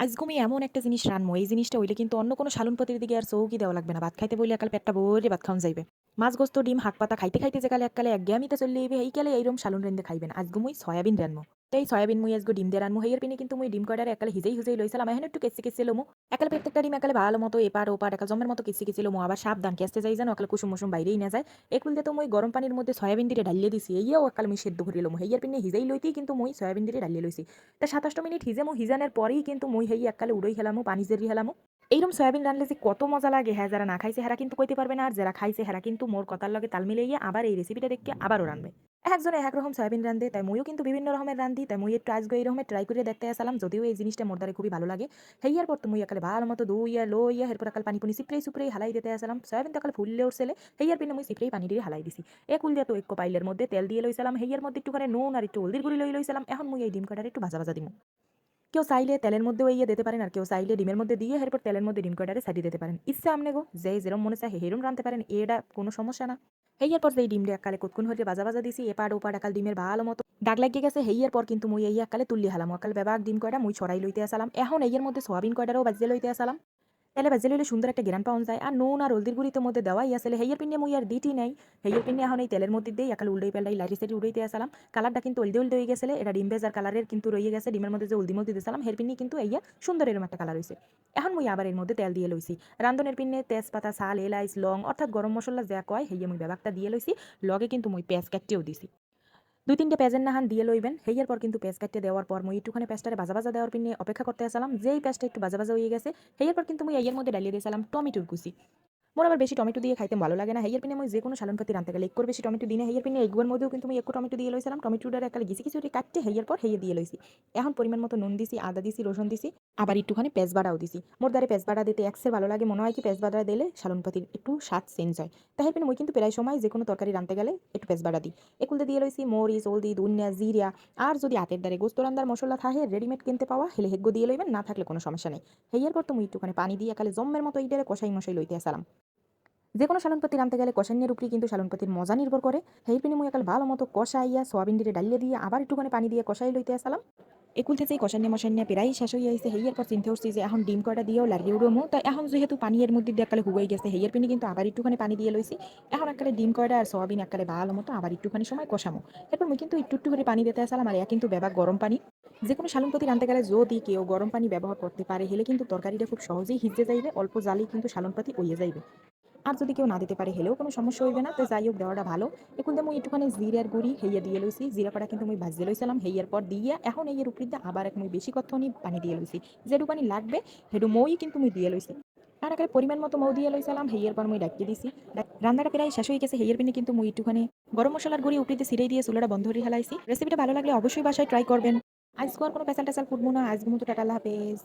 আজকে আমি এমন একটা জিনিস রানমো, এই জিনিসটা হইলে কিন্তু অন্য কোনো শালুনপতির দিকে আর চৌকি দেওয়া লাগবে না। ভাত খাইতে বইলে একাল পেটটা ভরে ভাত খাওন যাইবে। মাছ, গোস্ত, ডিম, শাক-পাতা খাইতে, খাইতে যেকালে এককালে একঘেয়ামিতে চলে আইবে, এইকালে এইরকম শালুন রাইন্দে খাইবেন। আজকে মুই সয়াবিন রানমো। এই সয়াবিন মুই আজকে ডিম দিয়ে রানমো। হেইয়ের পিনে কিন্তু মুই ডিম কয়টারে একালে হিজেই হুজেই লইছিলাম। এখন একটু কেচি, কেচি লমু। একালে প্রত্যেকটা ডিম একালে ভালো মতো এপার ওপার একাল জম্মের মতো কেচি, কেচি লমু। আবার সাবধান কেচতে যাই যেন একালে কুসুম-মুসুম বাইরেই না যায়। একুল দিয়ে তো মুই গরম পানির মধ্যে সয়াবিন দিরে ঢাইলিয়ে দিছি। এইয়াও একালে মুই সেদ্ধ করি লমু। হেইয়ের পিনে হিজেই লইতেই কিন্তু মুই সয়াবিন দিরে ঢালিয়ে লইছি। তা ২৭ মিনিট হিজেমু, হিজানের পরেই কিন্তু মুই হেই একালে উড়ই হেলামু, পানি জেরি হেলামু। এইরকম সয়াবিন রানলে যে কত মজা লাগে হ্যাঁ, যারা না খাইছে হেরা কিন্তু কইতে পারবে না, আর যারা খাইছে হেরা কিন্তু মোর কথার লগে তাল মিলাইয়া আবার এই রেসিপিটা দেখে আবারও রানবে। একজনে এক রকম সয়াবিন রান্ধে, তাই মুইও কিন্তু বিভিন্ন রকমের রান্ধি, তাই মুই একটু আজকে এই রকমের ট্রাই করে দেখতে আসলাম, যদিও এই জিনিসটা মোর দ্বারা খুবই ভালো লাগে। হেইয়ার পর তো মুই একালে ভালো মতো ধুইয়া লইয়া এরপর একাল পানি পুনি সিপ্রেই সুপ্রেই হালাই দিতে আসলাম। সয়াবিন তো একাল ফুললে উঠছেলে, হেইয়ার পিনে মুই সিপ্রেই পানি দিয়ে হালাই দিছি। একুল দিয়ে তো এক পাইলের মধ্যে তেল দিয়ে লইছিলাম, হেইয়ার মধ্যে একটুখানি নুন আর একটু হলদির গুঁড়ি লইছিলাম। এখন মুই এই ডিম কয়টারে একটু ভাজা ভাজা দিমু। কেউ চাইলে তেলের মধ্যেও ইয়ে দিতে পারেন, আর কেউ চাইলে ডিমের মধ্যে দিয়ে এরপর তেলের মধ্যে ডিম কয়টারে ছাড়িয়ে দিতে পারেন। ইচ্ছা আমনে গো, যে যেরম মনে চায় হেরম রানতে পারেন, এটা কোনো সমস্যা না। হেইয়ার পর যেই ডিমটা একালে কতক্ষণ হইতে ভাজা ভাজা দিছি, এপার ওপার একাল ডিমের ভালো মতো দাগ লাগিয়ে গেছে। হেইয়ার পর কিন্তু মুই এই একালে তুললি হালাম, একাল বেবাক ডিম কয়টা মুই ছড়াই লইতে আসালাম। এখন এর মধ্যে সোয়াবিন কয়টারও বাজিয়ে লইতে আসালাম। তাইলে ভাজি লইলে সুন্দর একটা ঘ্রাণ পাওয়া যায়। আর নুন আর হলদির গুঁড়ি তো মধ্যে দেওয়াই আসলে, হেইয়ার পিনে মুই আর দিটি নাই। হেইয়ার পিনে এখন এই তেলের মধ্যে দেই একাল উল্টাই পাল্টাই লাইরি সাইডে উড়াইতে আসালাম। কালারটা কিন্তু হলদে হলদে হয়ে গেছে, এটা ডিম ভেজার কালারের কিন্তু রয়ে গেছে। ডিমের মধ্যে যে হলদি মলদি দিয়েছিলাম হের পিনে কিন্তু এইয়া সুন্দর এরকম একটা কালার হইছে। এখন মুই আবার এর মধ্যে তেল দিয়ে লইছি। রান্ধনের পিনে তেজপাতা, শাল, এলাইচ, লং অর্থাৎ গরম মসলা যা কয় হেইয়া মুই বেবাকটা দিয়ে লইছি। লগে কিন্তু মুই পেঁয়াজ কাটতেও দিছি। ২-৩ পেঁয়াজের নাহান দিয়ে লইবেন। হেইয়ার পর কিন্তু পেঁয়াজ কাইট্টা দেওয়ার পর মুই একটুখানি পেঁয়াজটারে ভাজা, ভাজা দেওয়ার পিনে অপেক্ষা করতে আসলাম। যেই পেঁয়াজটা একটু ভাজা, ভাজা হয়ে গেছে, হেইয়ার পর কিন্তু মুই এর মধ্যে ডালিয়ে দিয়েছিলাম টমেটোর কুচি। মোর আবার বেশি টমেটো দিয়ে খাইতে ভালো লাগে না। হেইয়ার পিনে মুই যেকোনো সালন পাতি রানতে গেলে একটু বেশি টমেটো দিই না। হেইয়ার পিনে এগুয়ার মধ্যেও কিন্তু মুই একটু টমেটো দিয়ে লইছিলাম। টমেটোটারে একালে ঘিসি, ঘিসি কাটতে হেইয়ার পর হেইয়ে দিয়ে লইছি। এখন পরিমাণ মতো নুন দিছি, আদা দিছি, রসুন দিছি, আবার একটুখানি পেঁয়াজ বাটাও দিছি। মোর দ্বারে পেঁয়াজ বাটা দিতে একসের ভালো লাগে। মনে হয় কি পেঁয়াজ বাটা দিলে সালন পাতির একটু স্বাদ চেঞ্জ হয়। তাই হের পিনে মুই কিন্তু প্রায় সময় যেকোনো তরকারি রানতে গেলে একটু পেঁয়াজ বাটা দিই। একুলতে দিয়ে লইছি মরিচ, হলদি, ধনিয়া, জিরা, আর যদি হাতের দ্বারে গোস্ত রান্দার মসলা থাকে রেডিমেড কিনতে পাওয়া হেলে হেগ্গো দিয়ে লইবেন, না থাকলে কোনো সমস্যা নাই। হেইয়ার পর তো মুই একটুখানি পানি দিয়ে একালে জম্মের মতো এইটারে কষাই মশাই লইতে আসালাম। যেকোনো শালনপতি রানতে গেলে কষানির উপরেই কিন্তু শালনপতির মজা নির্ভর করে। হেই পিনে মুই একাল ভালো মতো কষাইয়া সোয়াবিন ডিরে ডালিয়ে দিয়ে আবার একটুখানি পানি দিয়ে কষাই লইতে আসালাম। একুল থেকেই কষানিয়া মশানিয়া প্রায় শেষ হয়ে আইছে। হেইয়ার পর চিন্তা করছি যে এখন ডিম কয়টা দিয়েও লাড়িয়ে উড়মু। তো এখন যেহেতু পানি এর মধ্যে দিয়ে একালে হুবাই গেছে, হেইয়ার পিনে কিন্তু আবার একটুখানি পানি দিয়ে লইছি। এখন একালে ডিম কয়টা আর সোয়াবিন একালে ভালো মতো আবার একটুখানি সময় কষামু। এরপর মুই কিন্তু একটু একটু করে পানি দিতে আসালাম, আর কিন্তু বেবাক গরম পানি। যেকোনো শালনপতি রানতে গেলে যদি কেউ গরম পানি ব্যবহার করতে পারে হেলে কিন্তু তরকারিটা খুব সহজেই হিজে যাইবে, অল্প জালেই কিন্তু শালনপাতি হইয়ে যাইবে। আর যদি কেউ না দিতে পারে হেলেও কোনো সমস্যা হইবে না। তো যাই হোক দেওয়াটা ভালো। এখন মুই একটুখানি জিরার গুঁড়ি হেইয়া দিয়ে লইছি। জিরা কটা কিন্তু মুই ভাজিয়ে লইছিলাম। হেইয়ার পর দিয়া এখন এর উপর দিয়ে আবার এক মুই বেশি কত্থনি পানি দিয়ে লইছি। যেটু পানি লাগবে হেটু মই কিন্তু মুই দিয়ে লইছি। আর একেবারে পরিমাণ মতো মৌ দিয়ে লইছিলাম। হেইয়ার পর মুই ডাকিয়ে দিছি। রান্নাটা প্রায় শেষ হয়ে গেছে। হেইয়ার পিনে কিন্তু মুই একটুখানি গরম মশলার গুঁড়ি উপরে দিয়ে ছিটাই দিয়ে চুলাটা বন্ধ করে হেলাইছি। রেসিপিটা ভালো লাগলে অবশ্যই বাসায় ট্রাই করবেন। আজকে আর কোনো পেঁচাল টেচাল ফুটবো না। আজকের মতো টাটা, আল্লাহ হাফেজ।